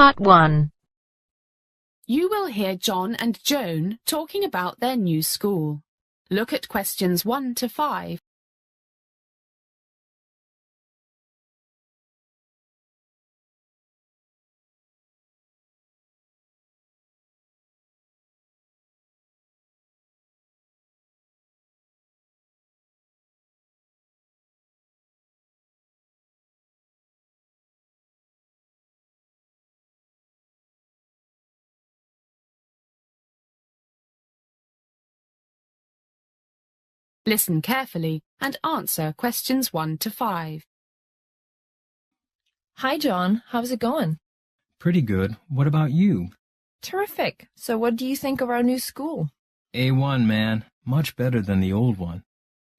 Part 1. You will hear John and Joan talking about their new school. Look at questions 1 to 5. Listen carefully and answer questions 1 to 5. Hi, John. How's it going? Pretty good. What about you? Terrific. So what do you think of our new school? A1, man. Much better than the old one.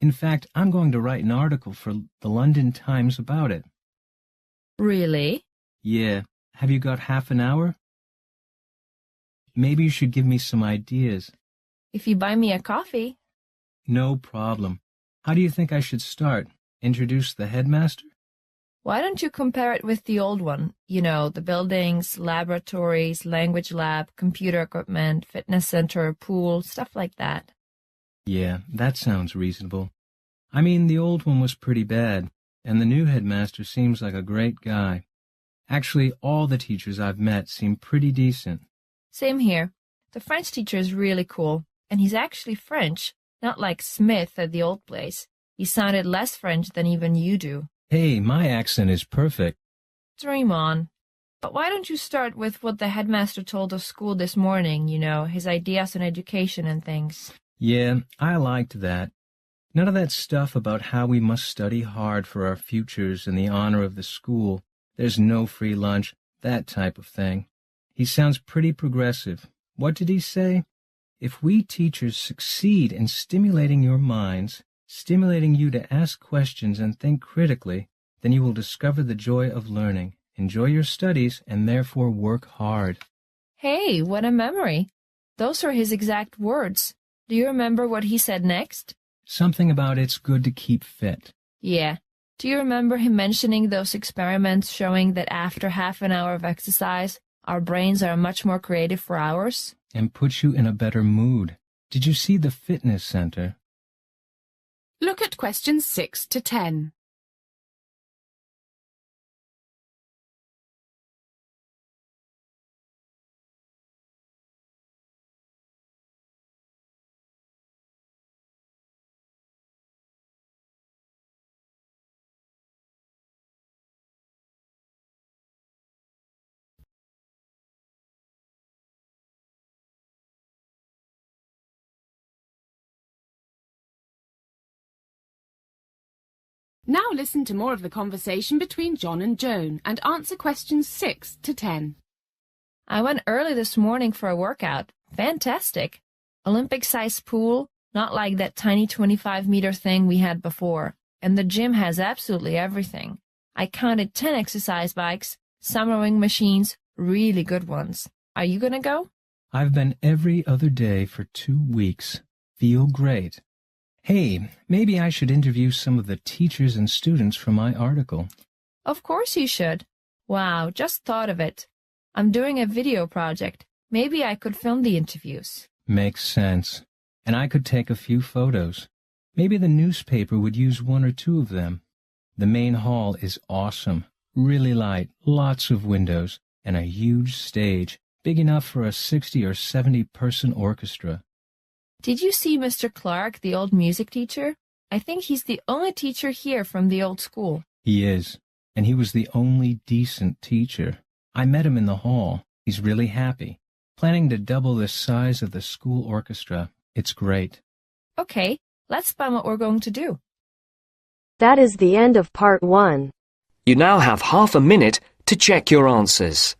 In fact, I'm going to write an article for the London Times about it. Really? Yeah. Have you got half an hour? Maybe you should give me some ideas. If you buy me a coffee. No problem. How do you think I should start? Introduce the headmaster? Why don't you compare it with the old one? You know, the buildings, laboratories, language lab, computer equipment, fitness center, pool, stuff like that. Yeah, that sounds reasonable. I mean, the old one was pretty bad, and the new headmaster seems like a great guy. Actually, all the teachers I've met seem pretty decent. Same here. The French teacher is really cool, and he's actually French, not like Smith at the old place. He sounded less French than even you do. Hey, my accent is perfect. Dream on. But why don't you start with what the headmaster told us school this morning, you know, his ideas on education and things. Yeah, I liked that. None of that stuff about how we must study hard for our futures in the honor of the school. There's no free lunch, that type of thing. He sounds pretty progressive. What did he say? If we teachers succeed in stimulating your minds, stimulating you to ask questions and think critically, then you will discover the joy of learning, enjoy your studies, and therefore work hard. Hey, what a memory. Those are his exact words. Do you remember what he said next? Something about it's good to keep fit. Yeah. Do you remember him mentioning those experiments showing that after half an hour of exercise, our brains are much more creative for hours? And puts you in a better mood. Did you see the fitness center? Look at questions 6 to 10. Now listen to more of the conversation between John and Joan and answer questions 6 to 10. I went early this morning for a workout. Fantastic. Olympic-sized pool, not like that tiny 25-meter thing we had before. And the gym has absolutely everything. I counted 10 exercise bikes, some rowing machines, really good ones. Are you gonna go? I've been every other day for 2 weeks. Feel great. Hey, maybe I should interview some of the teachers and students for my article. Of course you should. Wow, just thought of it. I'm doing a video project. Maybe I could film the interviews. Makes sense. And I could take a few photos. Maybe the newspaper would use 1 or 2 of them. The main hall is awesome. Really light, lots of windows, and a huge stage, big enough for a 60 or 70-person orchestra. Did you see Mr. Clark, the old music teacher? I think he's the only teacher here from the old school. He is, and he was the only decent teacher. I met him in the hall. He's really happy, planning to double the size of the school orchestra. It's great. Okay, let's plan what we're going to do. That is the end of Part 1. You now have half a minute to check your answers.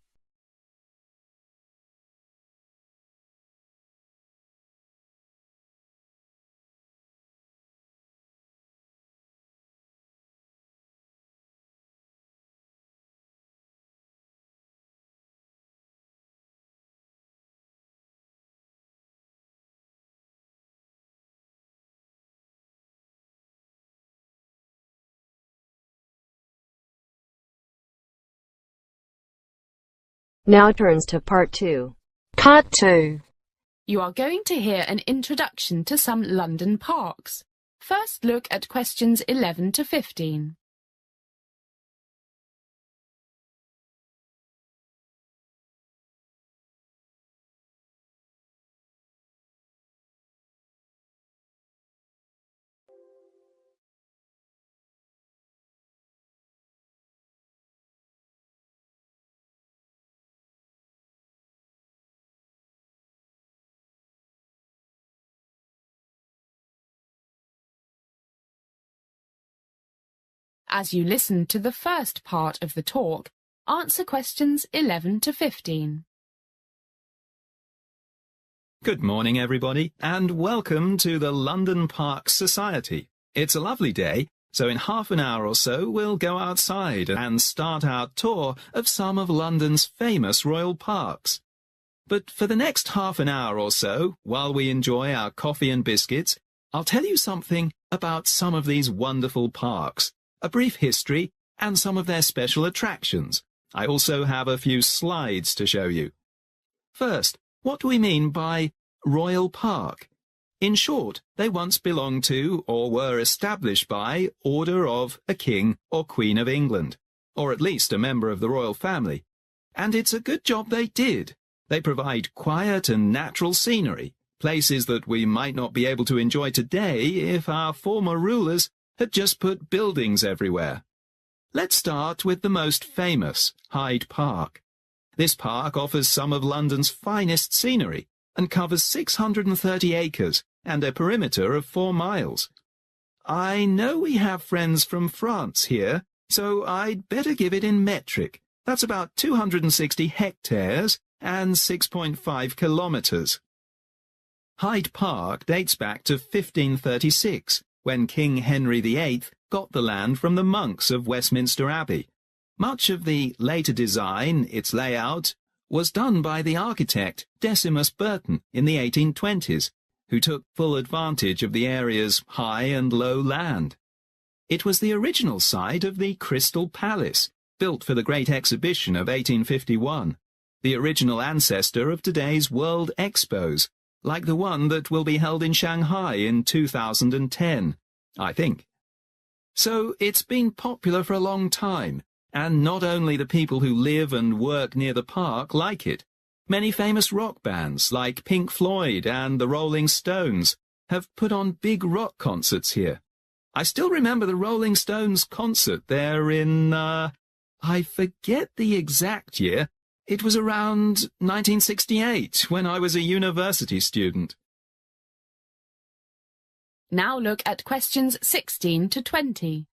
Now turns to part 2. Part 2. You are going to hear an introduction to some London parks. First look at questions 11 to 15. As you listen to the first part of the talk, answer questions 11 to 15. Good morning, everybody, and welcome to the London Parks Society. It's a lovely day, so in half an hour or so we'll go outside and start our tour of some of London's famous royal parks. But for the next half an hour or so, while we enjoy our coffee and biscuits, I'll tell you something about some of these wonderful parks, a brief history, and some of their special attractions. I also have a few slides to show you. First, what do we mean by Royal Park? In short, they once belonged to or were established by order of a king or queen of England, or at least a member of the royal family. And it's a good job they did. They provide quiet and natural scenery, places that we might not be able to enjoy today if our former rulers had just put buildings everywhere. Let's start with the most famous, Hyde Park. This park offers some of London's finest scenery and covers 630 acres and a perimeter of 4 miles. I know we have friends from France here, so I'd better give it in metric. That's about 260 hectares and 6.5 kilometres. Hyde Park dates back to 1536, when King Henry VIII got the land from the monks of Westminster Abbey. Much of the later design, its layout, was done by the architect Decimus Burton in the 1820s, who took full advantage of the area's high and low land. It was the original site of the Crystal Palace, built for the Great Exhibition of 1851, the original ancestor of today's World Expos, like the one that will be held in Shanghai in 2010, I think. So it's been popular for a long time, and not only the people who live and work near the park like it. Many famous rock bands like Pink Floyd and the Rolling Stones have put on big rock concerts here. I still remember the Rolling Stones concert there in, I forget the exact year. It was around 1968, when I was a university student. Now look at questions 16 to 20.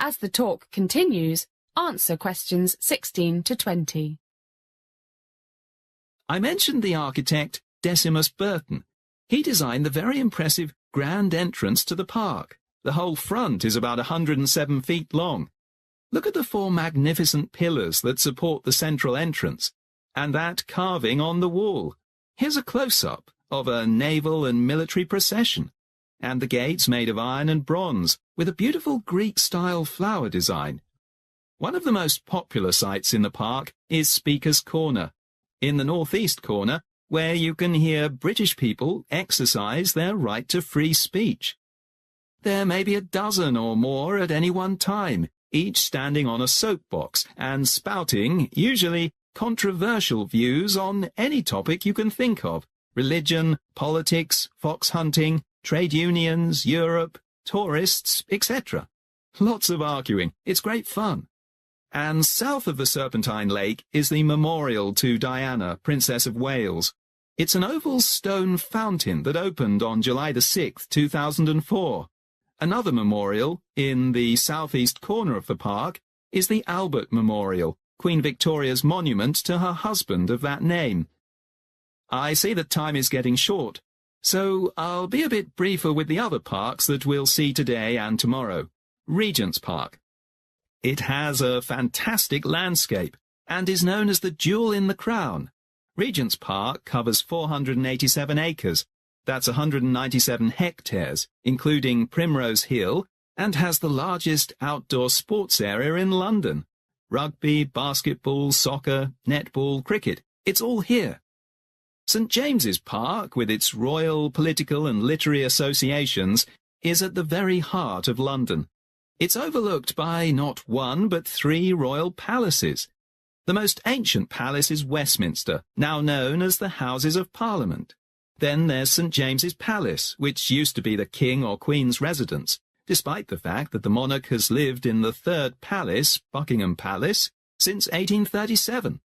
As the talk continues, answer questions 16 to 20. I mentioned the architect Decimus Burton. He designed the very impressive grand entrance to the park. The whole front is about 107 feet long. Look at the 4 magnificent pillars that support the central entrance, and that carving on the wall. Here's a close-up of a naval and military procession, and the gates made of iron and bronze, with a beautiful Greek-style flower design. One of the most popular sites in the park is Speaker's Corner, in the northeast corner, where you can hear British people exercise their right to free speech. There may be a dozen or more at any one time, each standing on a soapbox and spouting, usually, controversial views on any topic you can think of: religion, politics, fox hunting, trade unions, Europe, tourists, etc. Lots of arguing. It's great fun. And south of the Serpentine Lake is the memorial to Diana, Princess of Wales. It's an oval stone fountain that opened on July the 6th, 2004. Another memorial, in the southeast corner of the park, is the Albert Memorial, Queen Victoria's monument to her husband of that name. I see that time is getting short, so I'll be a bit briefer with the other parks that we'll see today and tomorrow. Regent's Park. It has a fantastic landscape and is known as the jewel in the crown. Regent's Park covers 487 acres. That's 197 hectares, including Primrose Hill, and has the largest outdoor sports area in London. Rugby, basketball, soccer, netball, cricket, it's all here. St James's Park, with its royal, political and literary associations, is at the very heart of London. It's overlooked by not one but 3 royal palaces. The most ancient palace is Westminster, now known as the Houses of Parliament. Then there's St James's Palace, which used to be the King or Queen's residence, despite the fact that the monarch has lived in the 3rd palace, Buckingham Palace, since 1837.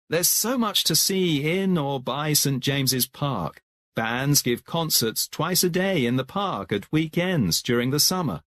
There's so much to see in or by St James's Park. Bands give concerts twice a day in the park at weekends during the summer.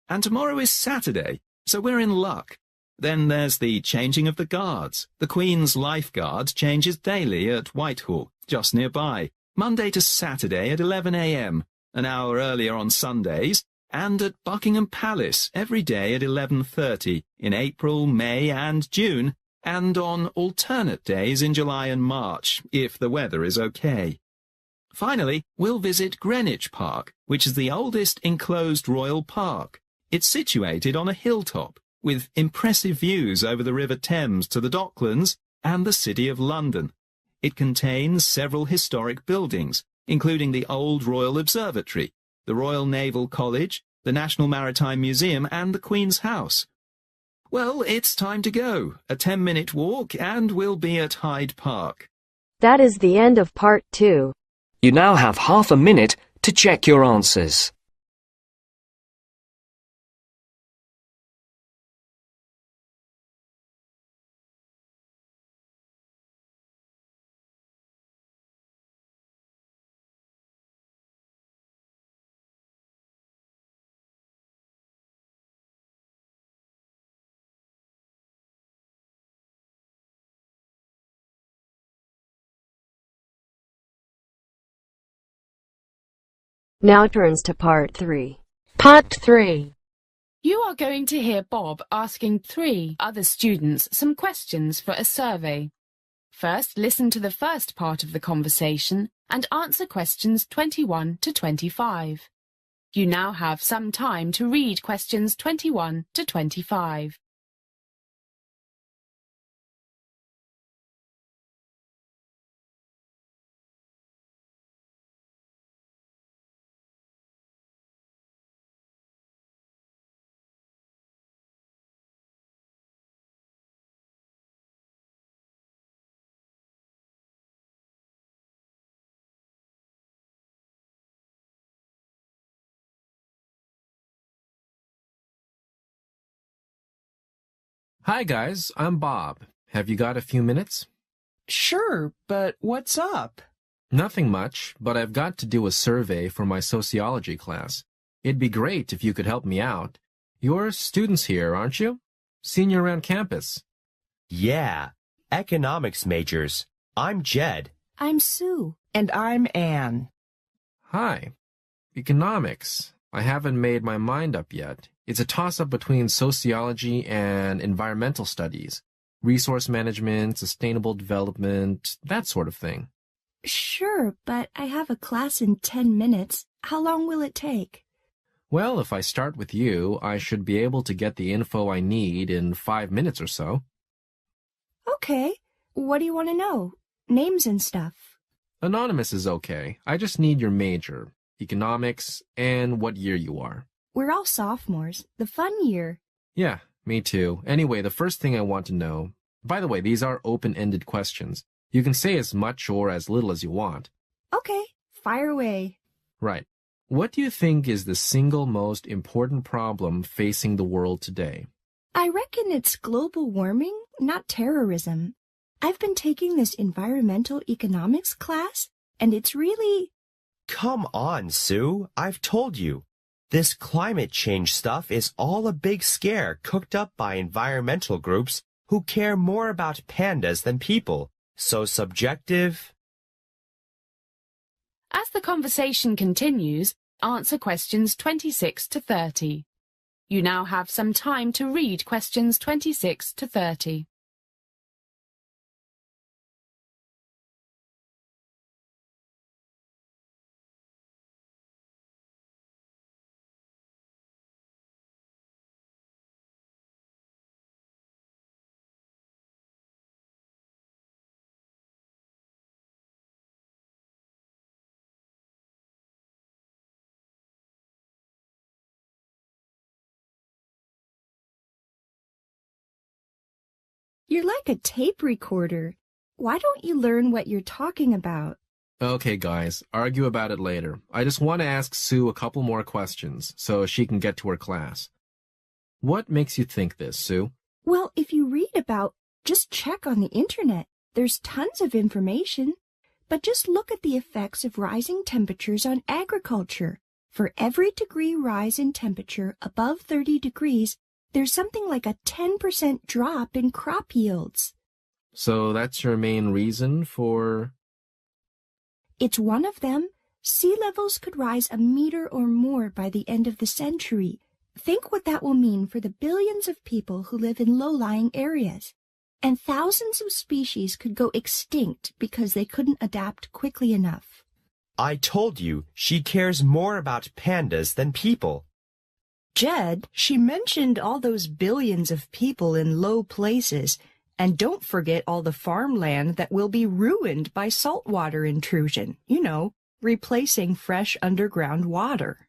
And tomorrow is Saturday, so we're in luck. Then there's the changing of the guards. The Queen's Life Guard changes daily at Whitehall, just nearby, Monday to Saturday at 11 a.m., an hour earlier on Sundays, and at Buckingham Palace every day at 11:30 in April, May and June, and on alternate days in July and March, if the weather is okay. Finally, we'll visit Greenwich Park, which is the oldest enclosed royal park. It's situated on a hilltop, with impressive views over the River Thames to the Docklands and the City of London. It contains several historic buildings, including the Old Royal Observatory, the Royal Naval College, the National Maritime Museum and the Queen's House. Well, it's time to go. A 10-minute walk and we'll be at Hyde Park. That is the end of part 2. You now have half a minute to check your answers. Now turns to part 3. Part 3. You are going to hear Bob asking 3 other students some questions for a survey. First, listen to the first part of the conversation and answer questions 21 to 25. You now have some time to read questions 21 to 25. Hi guys, I'm Bob. Have you got a few minutes? Sure, but what's up? Nothing much, but I've got to do a survey for my sociology class. It'd be great if you could help me out. You're students here, aren't you? Seen you around campus. Yeah, economics majors. I'm Jed. I'm Sue. And I'm Anne. Hi. Economics. I haven't made my mind up yet. It's a toss-up between sociology and environmental studies, resource management, sustainable development, that sort of thing. Sure, but I have a class in 10 minutes. How long will it take? Well, if I start with you, I should be able to get the info I need in 5 minutes or so. Okay. What do you want to know? Names and stuff. Anonymous is okay. I just need your major, economics, and what year you are. We're all sophomores. The fun year. Yeah, me too. Anyway, the first thing I want to know... By the way, these are open-ended questions. You can say as much or as little as you want. Okay, fire away. Right. What do you think is the single most important problem facing the world today? I reckon it's global warming, not terrorism. I've been taking this environmental economics class, and it's really... Come on, Sue. I've told you. This climate change stuff is all a big scare cooked up by environmental groups who care more about pandas than people. So subjective. As the conversation continues, answer questions 26 to 30. You now have some time to read questions 26 to 30. You're like a tape recorder. Why don't you learn what you're talking about? Okay, guys, argue about it later. I just want to ask Sue a couple more questions so she can get to her class. What makes you think this, Sue? Well, if you read about, just check on the internet. There's tons of information. But just look at the effects of rising temperatures on agriculture. For every degree rise in temperature above 30 degrees, there's something like a 10% drop in crop yields. So that's your main reason for... It's one of them. Sea levels could rise a meter or more by the end of the century. Think what that will mean for the billions of people who live in low-lying areas. And thousands of species could go extinct because they couldn't adapt quickly enough. I told you she cares more about pandas than people. Jed, she mentioned all those billions of people in low places, and don't forget all the farmland that will be ruined by saltwater intrusion, replacing fresh underground water.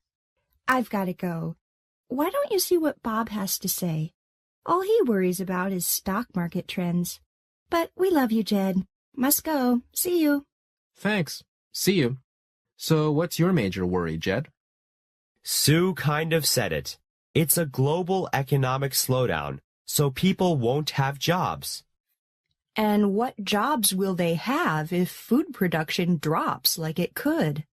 I've got to go. Why don't you see what Bob has to say? All he worries about is stock market trends. But we love you, Jed. Must go. See you. Thanks. See you. So what's your major worry, Jed? Sue kind of said it. It's a global economic slowdown, so people won't have jobs. And what jobs will they have if food production drops like it could?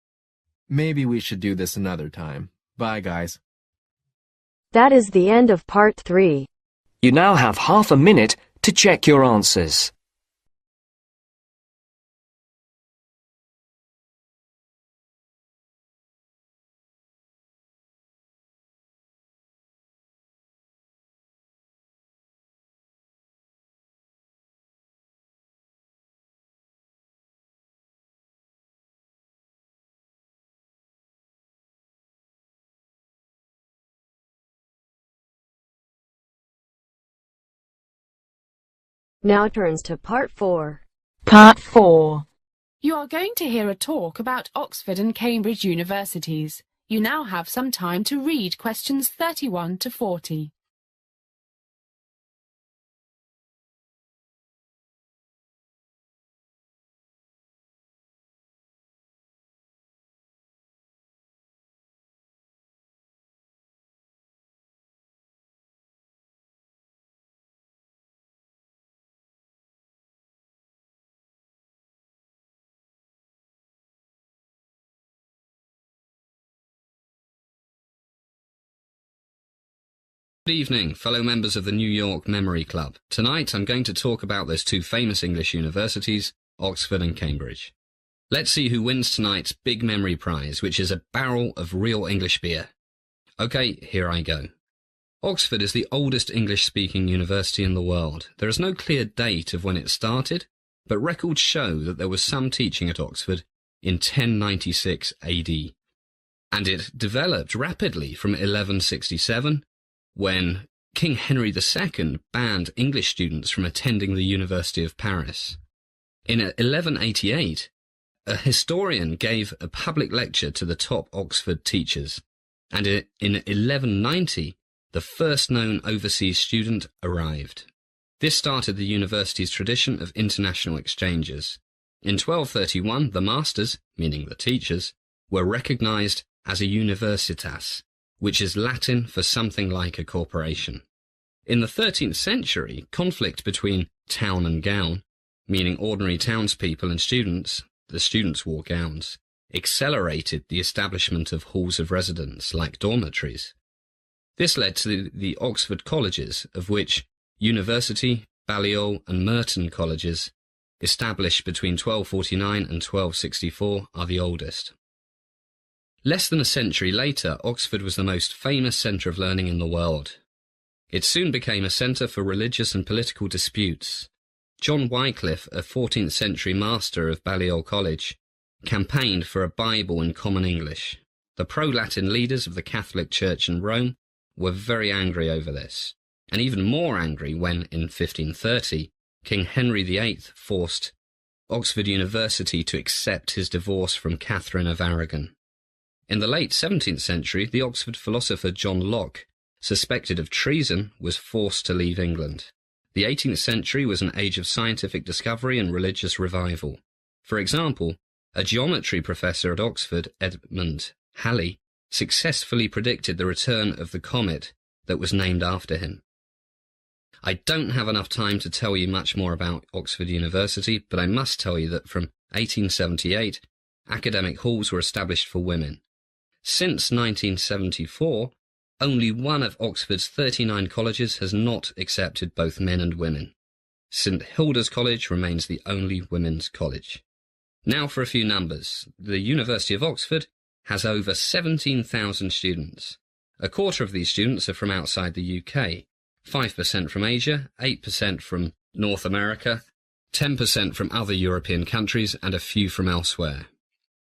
Maybe we should do this another time. Bye, guys. That is the end of part 3. You now have half a minute to check your answers. Now turns to part 4. Part 4. You are going to hear a talk about Oxford and Cambridge universities. You now have some time to read questions 31 to 40. Good evening, fellow members of the New York Memory Club. Tonight I'm going to talk about those two famous English universities, Oxford and Cambridge. Let's see who wins tonight's big memory prize, which is a barrel of real English beer. Okay, here I go. Oxford is the oldest English-speaking university in the world. There is no clear date of when it started, but records show that there was some teaching at Oxford in 1096 AD. And it developed rapidly from 1167, when King Henry II banned English students from attending the University of Paris. In 1188, a historian gave a public lecture to the top Oxford teachers, and in 1190, the first known overseas student arrived. This started the university's tradition of international exchanges. In 1231, the masters, meaning the teachers, were recognized as a universitas, which is Latin for something like a corporation. In the 13th century, conflict between town and gown, meaning ordinary townspeople and students, the students wore gowns, accelerated the establishment of halls of residence like dormitories. This led to the Oxford colleges, of which University, Balliol and Merton colleges, established between 1249 and 1264, are the oldest. Less than a century later, Oxford was the most famous centre of learning in the world. It soon became a centre for religious and political disputes. John Wycliffe, a 14th century master of Balliol College, campaigned for a Bible in common English. The pro-Latin leaders of the Catholic Church in Rome were very angry over this, and even more angry when, in 1530, King Henry VIII forced Oxford University to accept his divorce from Catherine of Aragon. In the late 17th century, the Oxford philosopher John Locke, suspected of treason, was forced to leave England. The 18th century was an age of scientific discovery and religious revival. For example, a geometry professor at Oxford, Edmund Halley, successfully predicted the return of the comet that was named after him. I don't have enough time to tell you much more about Oxford University, but I must tell you that from 1878, academic halls were established for women. Since 1974, only one of Oxford's 39 colleges has not accepted both men and women. St Hilda's College remains the only women's college. Now for a few numbers. The University of Oxford has over 17,000 students. A quarter of these students are from outside the UK, 5% from Asia, 8% from North America, 10% from other European countries, and a few from elsewhere.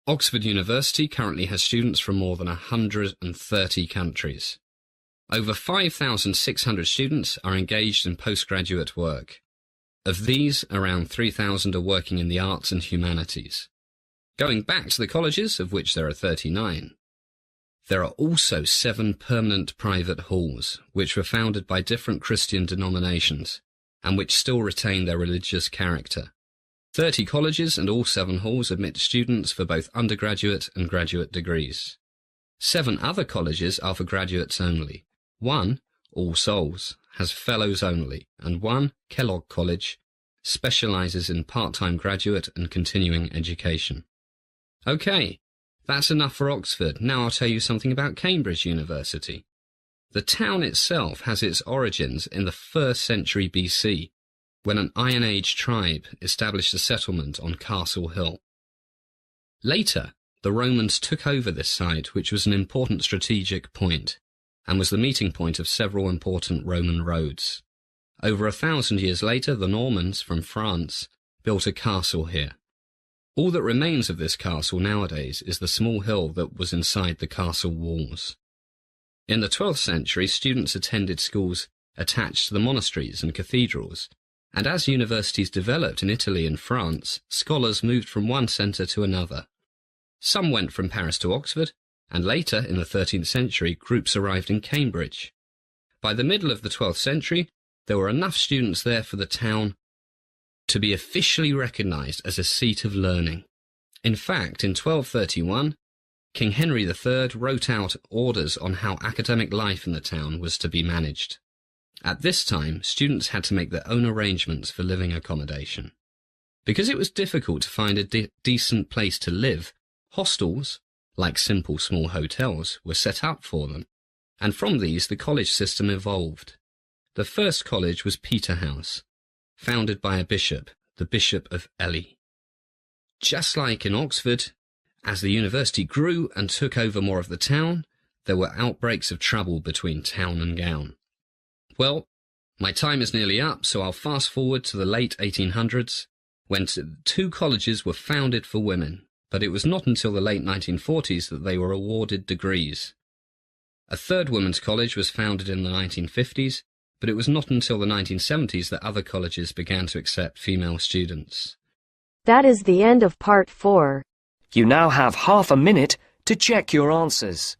Oxford University currently has students from more than 130 countries. Over 5,600 students are engaged in postgraduate work. Of these, around 3,000 are working in the arts and humanities. Going back to the colleges, of which there are 39, there are also 7 permanent private halls, which were founded by different Christian denominations, and which still retain their religious character. 30 colleges and all 7 halls admit students for both undergraduate and graduate degrees. 7 other colleges are for graduates only. 1, All Souls, has fellows only, and 1, Kellogg College, specialises in part-time graduate and continuing education. Okay, that's enough for Oxford. Now I'll tell you something about Cambridge University. The town itself has its origins in the 1st century BC, when an Iron Age tribe established a settlement on Castle Hill. Later, the Romans took over this site, which was an important strategic point, and was the meeting point of several important Roman roads. Over 1,000 years later, the Normans from France built a castle here. All that remains of this castle nowadays is the small hill that was inside the castle walls. In the 12th century, students attended schools attached to the monasteries and cathedrals, and as universities developed in Italy and France, scholars moved from one centre to another. Some went from Paris to Oxford, and later, in the 13th century, groups arrived in Cambridge. By the middle of the 12th century, there were enough students there for the town to be officially recognised as a seat of learning. In fact, in 1231, King Henry III wrote out orders on how academic life in the town was to be managed. At this time, students had to make their own arrangements for living accommodation. Because it was difficult to find a decent place to live, hostels, like simple small hotels, were set up for them, and from these the college system evolved. The first college was Peterhouse, founded by a bishop, the Bishop of Ely. Just like in Oxford, as the university grew and took over more of the town, there were outbreaks of trouble between town and gown. Well, my time is nearly up, so I'll fast forward to the late 1800s, when 2 colleges were founded for women, but it was not until the late 1940s that they were awarded degrees. A 3rd women's college was founded in the 1950s, but it was not until the 1970s that other colleges began to accept female students. That is the end of part 4. You now have half a minute to check your answers.